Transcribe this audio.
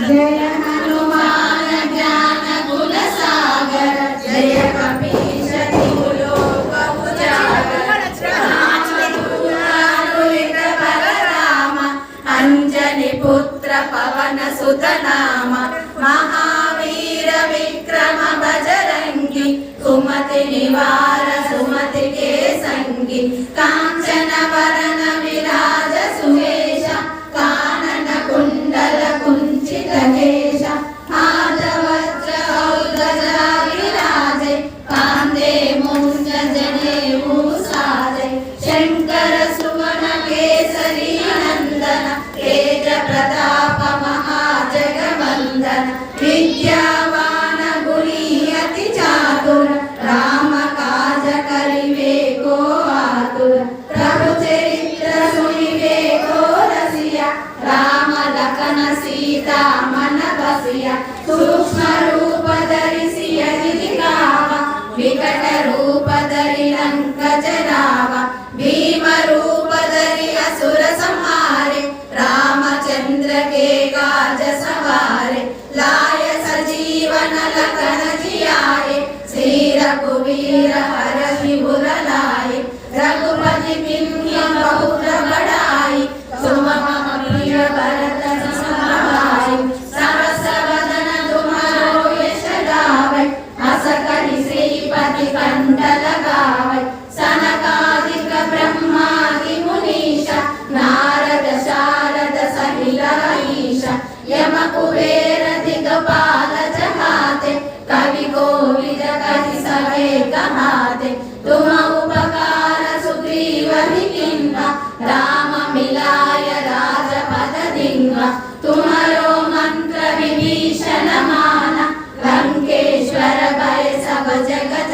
जय हनुमान ज्ञान गुण सागर जय कपीश तिहु लोक उजागर बलराम अंजनी पुत्र पवन सुत नाम महावीर विक्रम बजरंगी कुमति निवार सुमति के संगी कांचन वरन विराज सुवेश कानन कुंडल कुंचित केश हाथ वज्र औरजा विराजे कांधे मूंज जनेऊ साजे शंकर सुवन केसरी नंदन तेज प्रताप महाजगवंदन विद्यावान गुणी अति चातुर राम काज करिवे को आतुर प्रभु चरित्र सुनिवे को रसिया राम लखन सीता मन बसिया सूक्ष्म रूप धरि सिय दिखावा विकट रूप धरि लंक जरावा भीम रूप धरि असुर संहारे रामचंद्र के काज सवारे लाय सजीवन लखन जियाए श्री रघुवीर हरषि उर लाए रघुपति पुण्य बहुत बड़ाई तुम मम प्रिय भरत सम भाई सहस वदन तुम्हारो यश गावै अस कहि श्रीपति कंठ लगावै सनकादिक ब्रह्मादि मुनीषा नारद शारद सहित ईशा यम कुबेर दिगपाल जहाते कवि कोविद कहि सके कहाते तुम उपकार सुग्रीव किन्वा राम मिलाय राजपद दिन्वा तुम्हारो मंत्र विभीषण माना लंकेश्वर भय सब जगत